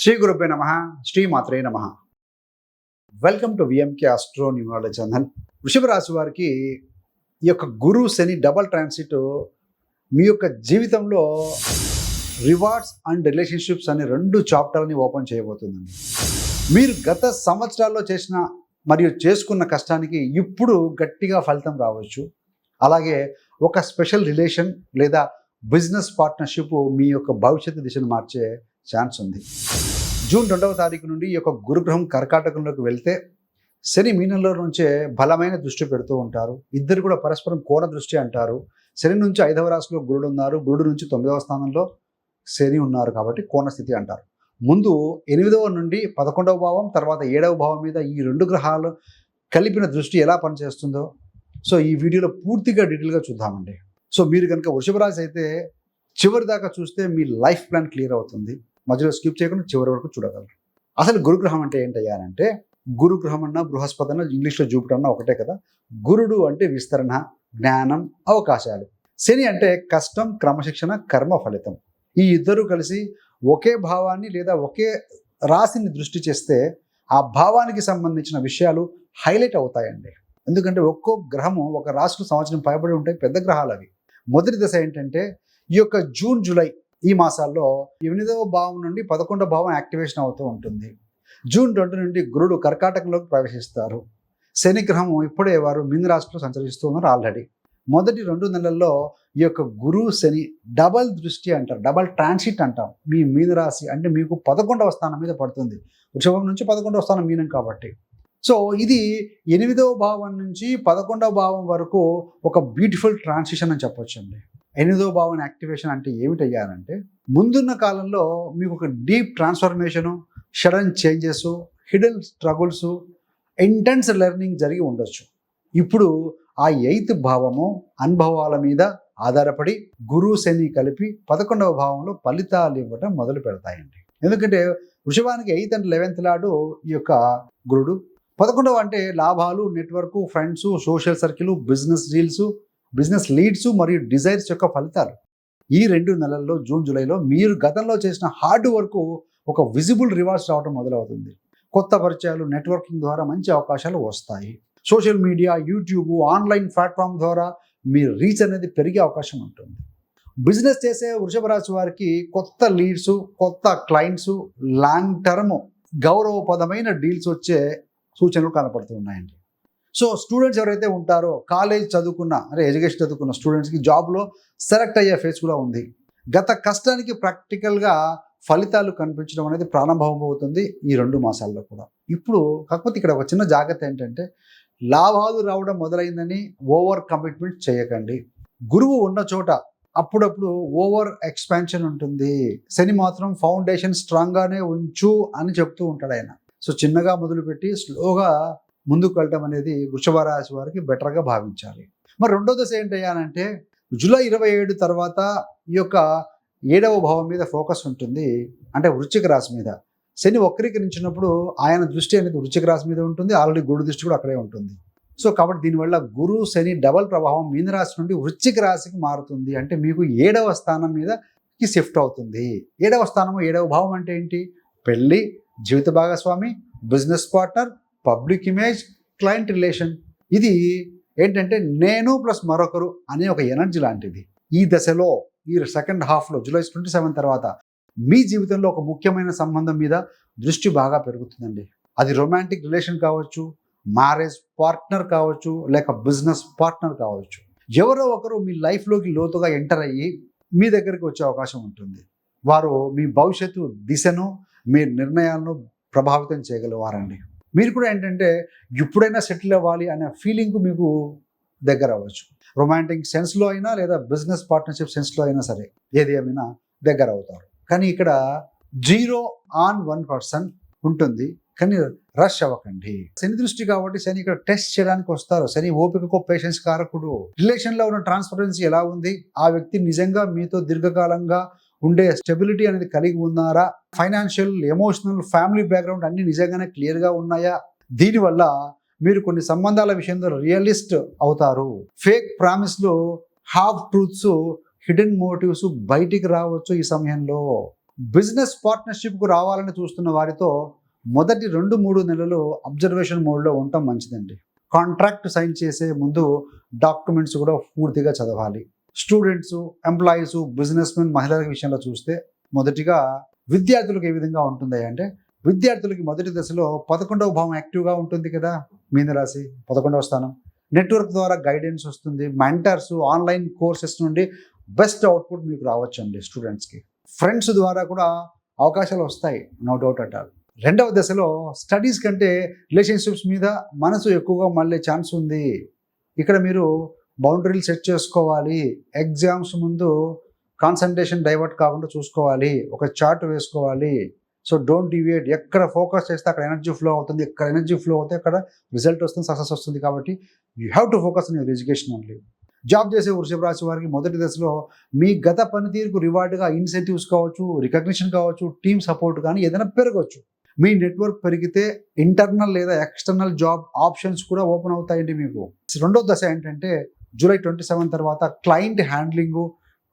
శ్రీ గురుభ్యో నమః. శ్రీ మాత్రే నమః. Welcome to VMK astro numerology channel. వృషభ రాశి వారికి ఈ యొక్క గురు శని డబల్ ట్రాన్సిట్ మీ యొక్క జీవితంలో రివార్డ్స్ అండ్ రిలేషన్షిప్స్ అనే రెండు చాప్టర్ని ఓపెన్ చేయబోతుందండి. మీరు గత సంవత్సరాల్లో చేసిన మరియు చేసుకున్న కష్టానికి ఇప్పుడు గట్టిగా ఫలితం రావచ్చు. అలాగే ఒక స్పెషల్ రిలేషన్ లేదా బిజినెస్ పార్ట్నర్షిప్ మీ యొక్క భవిష్యత్తు దిశను మార్చే ఛాన్స్ ఉంది. జూన్ 2వ తారీఖు నుండి ఈ యొక్క గురుగ్రహం కర్కాటకంలోకి వెళ్తే శని మీనంలో నుంచే బలమైన దృష్టి పెడుతూ ఉంటారు. ఇద్దరు కూడా పరస్పరం కోణ దృష్టి అంటారు. శని నుంచి 5వ రాశిలో గురుడు ఉన్నారు, గురుడు నుంచి 9వ స్థానంలో శని ఉన్నారు కాబట్టి కోణ స్థితి అంటారు. ముందు 8వ నుండి 11వ భావం, తర్వాత 7వ భావం మీద ఈ రెండు గ్రహాలు కలిపిన దృష్టి ఎలా పనిచేస్తుందో సో ఈ వీడియోలో పూర్తిగా డీటెయిల్గా చూద్దామండి. సో మీరు కనుక వృషభ రాశి అయితే చివరి దాకా చూస్తే మీ లైఫ్ ప్లాన్ క్లియర్ అవుతుంది. మధ్యలో స్కిప్ చేయకుండా చివరి వరకు చూడగలరు. అసలు గురుగ్రహం అంటే ఏంటయ్యానంటే, గురుగ్రహం అన్న బృహస్పతి అన్న ఇంగ్లీష్లో జూపిటర్ అన్న ఒకటే కదా. గురుడు అంటే విస్తరణ, జ్ఞానం, అవకాశాలు. శని అంటే కష్టం, క్రమశిక్షణ, కర్మ ఫలితం. ఈ ఇద్దరు కలిసి ఒకే భావాన్ని లేదా ఒకే రాశిని దృష్టి చేస్తే ఆ భావానికి సంబంధించిన విషయాలు హైలైట్ అవుతాయండి. ఎందుకంటే ఒక్కో గ్రహము ఒక రాశిలో సంవత్సరం పైబడి ఉంటాయి, పెద్ద గ్రహాలు అవి. మొదటి దశ ఏంటంటే ఈ యొక్క జూన్ జూలై ఈ మాసాల్లో 8వ భావం నుండి 11వ భావం యాక్టివేషన్ అవుతూ ఉంటుంది. జూన్ 2 నుండి గురుడు కర్కాటకంలోకి ప్రవేశిస్తారు. శని గ్రహం ఇప్పుడే వారు మీన రాశిలో సంచరిస్తూ ఉన్నారు ఆల్రెడీ. మొదటి 2 నెలల్లో ఈ యొక్క గురు శని డబల్ దృష్టి అంటారు, డబల్ ట్రాన్సిట్ అంటాం. మీ మీన రాశి అంటే మీకు 11వ స్థానం మీద పడుతుంది. వృషభం నుంచి 11వ స్థానం మీనం కాబట్టి. సో ఇది 8వ భావం నుంచి 11వ భావం వరకు ఒక బ్యూటిఫుల్ ట్రాన్సిషన్ అని చెప్పొచ్చు అండి. 8వ భావం యాక్టివేషన్ అంటే ఏమిటయ్యారంటే, ముందున్న కాలంలో మీకు ఒక deep transformation, sudden changes, hidden struggles, intense learning జరిగి ఉండొచ్చు. ఇప్పుడు ఆ 8వ భావము అనుభవాల మీద ఆధారపడి గురు శని కలిపి 11వ భావంలో ఫలితాలు ఇవ్వటం మొదలు పెడతాయండి. ఎందుకంటే వృషభానికి 8th అండ్ 11th లాడు ఈ యొక్క గురుడు, 11వ అంటే లాభాలు, network, friends, social circle, business deals, business leads మరియు డిజైర్స్ యొక్క ఫలితాలు. ఈ 2 నెలల్లో జూన్ జూలైలో మీరు గతంలో చేసిన హార్డ్ వర్క్ ఒక విజిబుల్ రివార్డ్స్ రావడం మొదలవుతుంది. కొత్త పరిచయాలు, నెట్వర్కింగ్ ద్వారా మంచి అవకాశాలు వస్తాయి. Social media, YouTube, online platform ద్వారా మీ రీచ్ అనేది పెరిగే అవకాశం ఉంటుంది. బిజినెస్ చేసే వృషభ రాశి వారికి కొత్త లీడ్స్, కొత్త క్లయింట్స్, లాంగ్ టర్మ్ గౌరవపదమైన డీల్స్ వచ్చే సూచనలు కనపడుతూ ఉన్నాయండి. సో స్టూడెంట్స్ ఎవరైతే ఉంటారో, కాలేజ్ చదువుకున్న ఎడ్యుకేషన్ చదువుకున్న స్టూడెంట్స్కి జాబ్లో సెలెక్ట్ అయ్యే ఫేస్ కూడా ఉంది. గత కష్టానికి ప్రాక్టికల్గా ఫలితాలు కనిపించడం అనేది ప్రారంభం అవుతుంది ఈ 2 మాసాల్లో కూడా. ఇప్పుడు కాకపోతే ఇక్కడ ఒక చిన్న జాగ్రత్త ఏంటంటే, లాభాలు రావడం మొదలైందని ఓవర్ కమిట్మెంట్ చేయకండి. గురువు ఉన్న చోట అప్పుడప్పుడు ఓవర్ ఎక్స్పాన్షన్ ఉంటుంది. శని మాత్రం ఫౌండేషన్ స్ట్రాంగ్గానే ఉంచు అని చెప్తూ ఉంటాడు ఆయన. సో చిన్నగా మొదలుపెట్టి స్లోగా ముందుకు వెళ్ళటం అనేది వృషభ రాశి వారికి బెటర్గా భావించాలి. మరి 2వ దశ ఏంటయ్యానంటే, జూలై 27 తర్వాత ఈ యొక్క 7వ భావం మీద ఫోకస్ ఉంటుంది. అంటే వృశ్చిక రాశి మీద. శని వక్రీకరించినప్పుడు ఆయన దృష్టి అనేది వృశ్చిక రాశి మీద ఉంటుంది. ఆల్రెడీ గురు దృష్టి కూడా అక్కడే ఉంటుంది. సో కాబట్టి దీనివల్ల గురు శని డబల్ ప్రభావం మీన రాశి నుండి వృశ్చిక రాశికి మారుతుంది. అంటే మీకు 7వ స్థానం మీదకి షిఫ్ట్ అవుతుంది. 7వ స్థానము 7వ భావం అంటే ఏంటి? పెళ్ళి, జీవిత భాగస్వామి, business partner, public image, client relation. ఇది ఏంటంటే నేను ప్లస్ మరొకరు అనే ఒక ఎనర్జీ లాంటిది. ఈ దశలో ఈ సెకండ్ హాఫ్లో జూలై 27 తర్వాత మీ జీవితంలో ఒక ముఖ్యమైన సంబంధం మీద దృష్టి బాగా పెరుగుతుందండి. అది రొమాంటిక్ రిలేషన్ కావచ్చు, మ్యారేజ్ పార్ట్నర్ కావచ్చు, లేక బిజినెస్ పార్ట్నర్ కావచ్చు. ఎవరో ఒకరు మీ లైఫ్లోకి లోతుగా ఎంటర్ అయ్యి మీ దగ్గరికి వచ్చే అవకాశం ఉంటుంది. వారు మీ భవిష్యత్తు దిశను, మీ నిర్ణయాలను ప్రభావితం చేయగలవారండి. మీరు కూడా ఏంటంటే ఎప్పుడైనా సెటిల్ అవ్వాలి అనే ఫీలింగ్ మీకు దగ్గర అవ్వచ్చు. రొమాంటిక్ సెన్స్లో అయినా లేదా బిజినెస్ పార్ట్నర్షిప్ సెన్స్లో అయినా సరే ఏది ఏమైనా దగ్గర అవుతారు. కానీ ఇక్కడ 0-1% ఉంటుంది. కానీ రష్ అవ్వకండి. శని దృష్టి కాబట్టి శని ఇక్కడ టెస్ట్ చేయడానికి వస్తారు. శని ఓపికకు పేషెన్స్ కారకుడు. రిలేషన్లో ఉన్న ట్రాన్స్పరెన్సీ ఎలా ఉంది? ఆ వ్యక్తి నిజంగా మీతో దీర్ఘకాలంగా ఉండే స్టెబిలిటీ అనేది కలిగి ఉన్నారా? ఫైనాన్షియల్, ఎమోషనల్, ఫ్యామిలీ బ్యాక్గ్రౌండ్ అన్ని నిజంగానే క్లియర్గా ఉన్నాయా? దీనివల్ల మీరు కొన్ని సంబంధాల విషయంలో రియలిస్ట్ అవుతారు. ఫేక్ ప్రామిస్లు, హాఫ్ ట్రూత్స్, హిడెన్ మోటివ్స్ బయటికి రావచ్చు ఈ సమయంలో. బిజినెస్ పార్ట్నర్షిప్కు రావాలని చూస్తున్న వారితో మొదటి 2-3 నెలలు అబ్జర్వేషన్ మోడ్లో ఉండటం మంచిదండి. కాంట్రాక్ట్ సైన్ చేసే ముందు డాక్యుమెంట్స్ కూడా పూర్తిగా చదవాలి. స్టూడెంట్స్, ఎంప్లాయీస్, బిజినెస్ మెన్, మహిళల విషయంలో చూస్తే మొదటిగా విద్యార్థులకు ఏ విధంగా ఉంటుంది అంటే, విద్యార్థులకి మొదటి దశలో 11వ భావం యాక్టివ్గా ఉంటుంది కదా, మీనరాశి 11వ స్థానం. నెట్వర్క్ ద్వారా గైడెన్స్ వస్తుంది. మెంటర్స్, ఆన్లైన్ కోర్సెస్ నుండి బెస్ట్ అవుట్పుట్ మీకు రావచ్చండి. స్టూడెంట్స్కి ఫ్రెండ్స్ ద్వారా కూడా అవకాశాలు వస్తాయి, నో డౌట్ అట్ ఆల్. 2వ దశలో స్టడీస్ కంటే రిలేషన్షిప్స్ మీద మనసు ఎక్కువగా మళ్ళీ ఛాన్స్ ఉంది. ఇక్కడ మీరు బౌండరీలు సెట్ చేసుకోవాలి. ఎగ్జామ్స్ ముందు కాన్సన్ట్రేషన్ డైవర్ట్ కాకుండా చూసుకోవాలి. ఒక చార్ట్ వేసుకోవాలి. So don't deviate. ఎక్కడ ఫోకస్ చేస్తే అక్కడ ఎనర్జీ ఫ్లో అవుతుంది. ఎక్కడ ఎనర్జీ ఫ్లో అవుతే అక్కడ రిజల్ట్ వస్తుంది, సక్సెస్ వస్తుంది. కాబట్టి you have to focus on your education only. Job చేసే వృషభ రాశి వారికి మొదటి దశలో మీ గత పనితీరుకు రివార్డ్గా ఇన్సెంటివ్స్ కావచ్చు, రికగ్నిషన్ కావచ్చు, టీమ్ సపోర్ట్ కానీ ఏదైనా పెరగవచ్చు. మీ నెట్వర్క్ పెరిగితే ఇంటర్నల్ లేదా ఎక్స్టర్నల్ జాబ్ ఆప్షన్స్ కూడా ఓపెన్ అవుతాయండి మీకు. 2వ దశ ఏంటంటే జూలై 27 తర్వాత క్లయింట్ హ్యాండ్లింగు,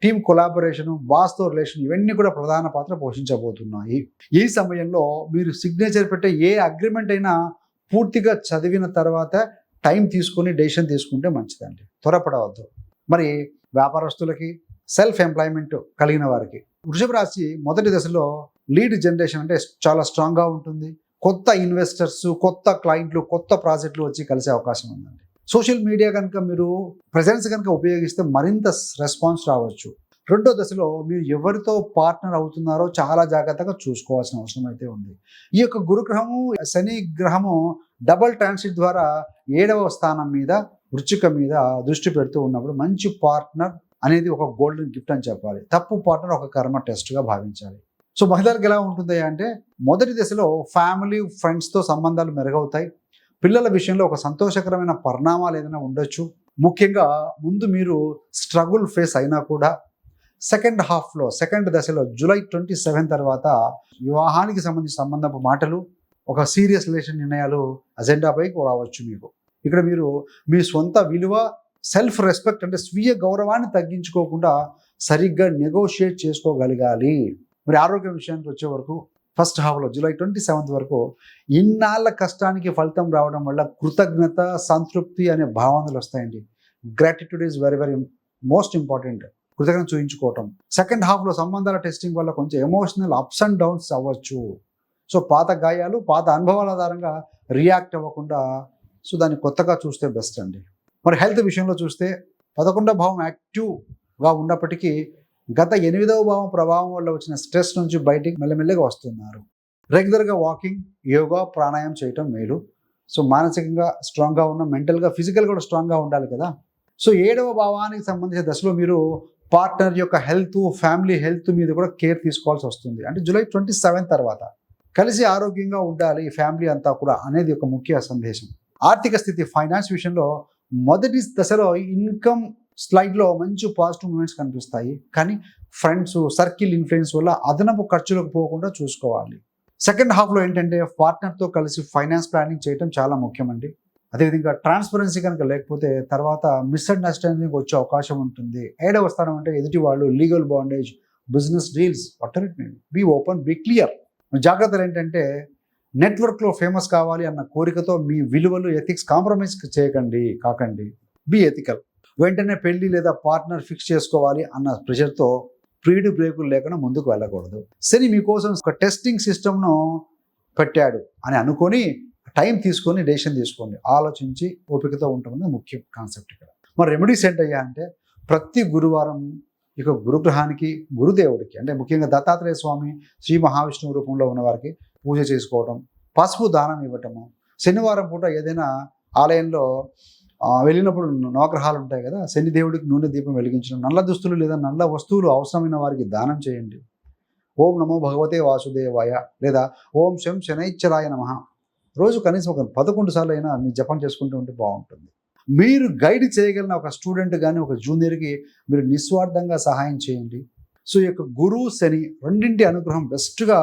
టీమ్ కొలాబరేషను, బాస్తో రిలేషన్ ఇవన్నీ కూడా ప్రధాన పాత్ర పోషించబోతున్నాయి. ఈ సమయంలో మీరు సిగ్నేచర్ పెట్టే ఏ అగ్రిమెంట్ అయినా పూర్తిగా చదివిన తర్వాత టైం తీసుకొని డెసిషన్ తీసుకుంటే మంచిదండి, త్వరపడవద్దు. మరి వ్యాపారస్తులకి, సెల్ఫ్ ఎంప్లాయ్మెంట్ కలిగిన వారికి వృషభ రాశి మొదటి దశలో లీడ్ జనరేషన్ అంటే చాలా స్ట్రాంగ్గా ఉంటుంది. కొత్త ఇన్వెస్టర్స్, కొత్త క్లయింట్లు, కొత్త ప్రాజెక్టులు వచ్చి కలిసే అవకాశం ఉందండి. సోషల్ మీడియా కనుక మీరు ప్రెజెన్స్ కనుక ఉపయోగిస్తే మరింత రెస్పాన్స్ రావచ్చు. 2వ దశలో మీరు ఎవరితో పార్ట్నర్ అవుతున్నారో చాలా జాగ్రత్తగా చూసుకోవాల్సిన అవసరం అయితే ఉంది. ఈ యొక్క గురుగ్రహము, శని గ్రహము డబల్ ట్రాన్సిట్ ద్వారా 7వ స్థానం మీద, వృశ్చిక మీద దృష్టి పెడుతూ ఉన్నప్పుడు మంచి పార్ట్నర్ అనేది ఒక గోల్డెన్ గిఫ్ట్ అని చెప్పాలి. తప్పు పార్ట్నర్ ఒక కర్మ టెస్ట్గా భావించాలి. సో మహిళలకు ఎలా ఉంటుంది అంటే, మొదటి దశలో ఫ్యామిలీ, ఫ్రెండ్స్తో సంబంధాలు మెరుగవుతాయి. పిల్లల విషయంలో ఒక సంతోషకరమైన పరిణామాలు ఏదైనా ఉండొచ్చు. ముఖ్యంగా ముందు మీరు స్ట్రగుల్ ఫేస్ అయినా కూడా సెకండ్ దశలో జూలై 27 తర్వాత వివాహానికి సంబంధించిన సంబంధపు మాటలు, ఒక సీరియస్ రిలేషన్ నిర్ణయాలు అజెండాపైకి రావచ్చు మీకు. ఇక్కడ మీరు మీ సొంత విలువ, సెల్ఫ్ రెస్పెక్ట్ అంటే స్వీయ గౌరవాన్ని తగ్గించుకోకుండా సరిగ్గా నెగోషియేట్ చేసుకోగలగాలి. మరి ఆరోగ్యం విషయానికి వచ్చే వరకు ఫస్ట్ హాఫ్లో జూలై 27 వరకు ఇన్నాళ్ళ కష్టానికి ఫలితం రావడం వల్ల కృతజ్ఞత, సంతృప్తి అనే భావనలు వస్తాయండి. Gratitude is very very most important. కృతజ్ఞత చూపించుకోవటం. సెకండ్ హాఫ్లో సంబంధాల టెస్టింగ్ వల్ల కొంచెం ఎమోషనల్ అప్స్ అండ్ డౌన్స్ అవ్వచ్చు. సో పాత గాయాలు, పాత అనుభవాల ఆధారంగా రియాక్ట్ అవ్వకుండా సో దాన్ని కొత్తగా చూస్తే బెస్ట్ అండి. మరి హెల్త్ విషయంలో చూస్తే 11వ భావం యాక్టివ్గా ఉన్నప్పటికీ గత 8వ భావం ప్రభావం వల్ల వచ్చిన స్ట్రెస్ నుంచి బయటికి మెల్లమెల్లగా వస్తున్నారు. రెగ్యులర్గా వాకింగ్, యోగా, ప్రాణాయామం చేయటం మేలు. సో మానసికంగా స్ట్రాంగ్గా ఉన్న, మెంటల్గా, ఫిజికల్గా కూడా స్ట్రాంగ్గా ఉండాలి కదా. సో 7వ భావానికి సంబంధించిన దశలో మీరు పార్ట్నర్ యొక్క హెల్త్, ఫ్యామిలీ హెల్త్ మీద కూడా కేర్ తీసుకోవాల్సి వస్తుంది. అంటే జూలై 27 తర్వాత కలిసి ఆరోగ్యంగా ఉండాలి ఫ్యామిలీ అంతా కూడా అనేది ఒక ముఖ్య సందేశం. ఆర్థిక స్థితి, ఫైనాన్స్ విషయంలో మొదటి దశలో ఇన్కమ్ స్లైడ్లో మంచి పాజిటివ్ మూమెంట్స్ కనిపిస్తాయి. కానీ ఫ్రెండ్స్, సర్కిల్ ఇన్ఫ్లుయెన్స్ వల్ల అదనపు ఖర్చులకు పోకుండా చూసుకోవాలి. సెకండ్ హాఫ్లో ఏంటంటే పార్ట్నర్తో కలిసి ఫైనాన్స్ ప్లానింగ్ చేయడం చాలా ముఖ్యమండి. అదేవిధంగా ట్రాన్స్పరెన్సీ కనుక లేకపోతే తర్వాత మిస్అండర్స్టాండింగ్ వచ్చే అవకాశం ఉంటుంది. 7వ స్థానం అంటే ఎదుటి వాళ్ళు, legal bondage, business deals, whatever it may be open, be clear. జాగ్రత్తలు ఏంటంటే నెట్వర్క్లో ఫేమస్ కావాలి అన్న కోరికతో మీ విలువలు, ఎథిక్స్ కాంప్రమైజ్ కాకండి. Be ethical. వెంటనే పెళ్లి లేదా పార్ట్నర్ ఫిక్స్ చేసుకోవాలి అన్న ప్రెషర్తో ప్రీడు బ్రేకులు లేకుండా ముందుకు వెళ్ళకూడదు. శని మీకోసం ఒక టెస్టింగ్ సిస్టమ్ను పెట్టాడు అని అనుకొని టైం తీసుకొని డెసిషన్ తీసుకోండి. ఆలోచించి ఓపికతో ఉండడం ముఖ్య కాన్సెప్ట్ ఇక్కడ. మరి రెమెడీస్ ఏంటయ్యా అంటే, ప్రతి గురువారం ఇక గురుగ్రహానికి, గురుదేవుడికి అంటే ముఖ్యంగా దత్తాత్రేయ స్వామి, శ్రీ మహావిష్ణువు రూపంలో ఉన్న వారికి పూజ చేసుకోవడం, పసుపు దానం ఇవ్వటము, శనివారం పూట ఏదైనా ఆలయంలో వెళ్ళినప్పుడు నవగ్రహాలు ఉంటాయి కదా, శని దేవుడికి నూనె దీపం వెలిగించడం, నల్ల దుస్తులు లేదా నల్ల వస్తువులు అవసరమైన వారికి దానం చేయండి. ఓం నమో భగవతే వాసుదేవాయ లేదా ఓం శం శనైశ్చరాయ నమః రోజు కనీసం ఒక 11 సార్లు అయినా మీరు జపం చేసుకుంటూ ఉంటే బాగుంటుంది. మీరు గైడ్ చేయగలిగిన ఒక స్టూడెంట్ కానీ ఒక జూనియర్కి మీరు నిస్వార్థంగా సహాయం చేయండి. సో ఈ యొక్క గురువు, శని రెండింటి అనుగ్రహం బెస్ట్గా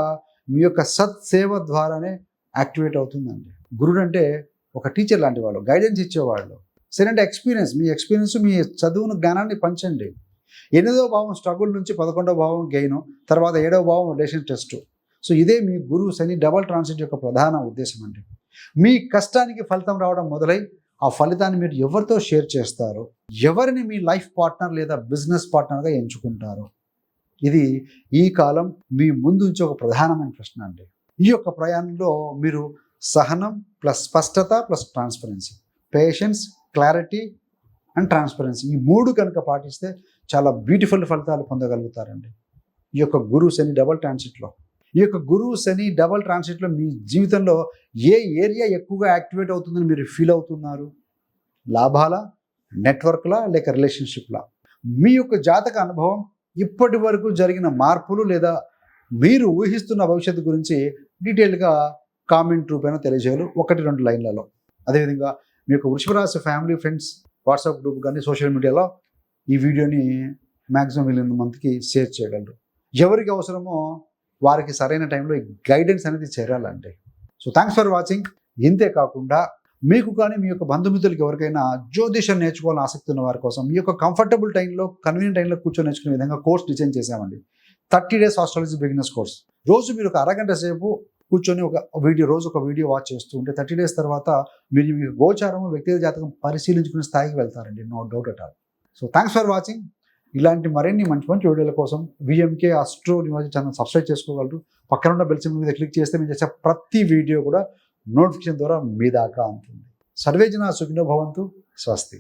మీ యొక్క సత్సేవ ద్వారానే యాక్టివేట్ అవుతుందండి. గురుడు అంటే ఒక టీచర్ లాంటి వాళ్ళు, గైడెన్స్ ఇచ్చేవాళ్ళు. శని అంటే ఎక్స్పీరియన్స్, మీ ఎక్స్పీరియన్స్, మీ చదువును, జ్ఞానాన్ని పంచండి. ఎనిమిదవ భావం స్ట్రగుల్ నుంచి 11వ భావం గెయిన్, తర్వాత 7వ భావం రిలేషన్ టెస్ట్. సో ఇదే మీ గురువు శని డబల్ ట్రాన్సిట్ యొక్క ప్రధాన ఉద్దేశం అండి. మీ కష్టానికి ఫలితం రావడం మొదలై ఆ ఫలితాన్ని మీరు ఎవరితో షేర్ చేస్తారు, ఎవరిని మీ లైఫ్ పార్ట్నర్ లేదా బిజినెస్ పార్ట్నర్గా ఎంచుకుంటారు, ఇది ఈ కాలం మీ ముందు ఉంచే ఒక ప్రధానమైన ప్రశ్న అండి. ఈ యొక్క ప్రయాణంలో మీరు సహనం ప్లస్ స్పష్టత plus transparency, patience, clarity and transparency, ఈ 3 కనుక పాటిస్తే చాలా బ్యూటిఫుల్ ఫలితాలు పొందగలుగుతారండి. ఈ యొక్క గురు శని డబల్ ట్రాన్సిట్లో మీ జీవితంలో ఏ ఏరియా ఎక్కువగా యాక్టివేట్ అవుతుందని మీరు ఫీల్ అవుతున్నారు? లాభాల, నెట్వర్క్లా, లేక రిలేషన్షిప్లా? మీ యొక్క జాతక అనుభవం, ఇప్పటి వరకు జరిగిన మార్పులు లేదా మీరు ఊహిస్తున్న భవిష్యత్తు గురించి డీటెయిల్గా కామెంట్ రూపేణ తెలియజేయాలి 1-2 లైన్లలో. అదేవిధంగా మీ యొక్క వృషభ రాశి ఫ్యామిలీ, ఫ్రెండ్స్, వాట్సాప్ గ్రూప్ కానీ సోషల్ మీడియాలో ఈ వీడియోని మ్యాక్సిమం వీలైనంత మందికి షేర్ చేయగలరు. ఎవరికి అవసరమో వారికి సరైన టైంలో ఈ గైడెన్స్ అనేది చేరాలండి. So thanks for watching. ఇంతే కాకుండా మీకు కానీ మీ యొక్క బంధుమిత్రులకి ఎవరికైనా జ్యోతిషం నేర్చుకోవాలని ఆసక్తి ఉన్న వారి కోసం మీ యొక్క కంఫర్టబుల్ టైంలో, కన్వీనియంట్ టైంలో కూర్చొని నేర్చుకునే విధంగా కోర్స్ డిజైన్ చేశామండి. 30 days ఆస్ట్రాలజీ బిగినర్స్ కోర్స్. రోజు మీరు ఒక అరగంట సేపు కూర్చొని రోజు ఒక వీడియో వాచ్ చేస్తూ ఉంటే 30 days తర్వాత మీరు మీ గోచారం, వ్యక్తిగత జాతకం పరిశీలించుకునే స్థాయికి వెళ్తారండి. No doubt at all. So thanks for watching. ఇలాంటి మరిన్ని మంచి మంచి వీడియోల కోసం VMK astro numerology channel subscribe చేసుకోగలరు. పక్కన ఉన్న బెల్ సింబల్ మీద క్లిక్ చేస్తే మేము చేసే ప్రతి వీడియో కూడా నోటిఫికేషన్ ద్వారా మీ దాకా అందుతుంది. సర్వే జనా సుఖినో భవంతు. స్వస్తి.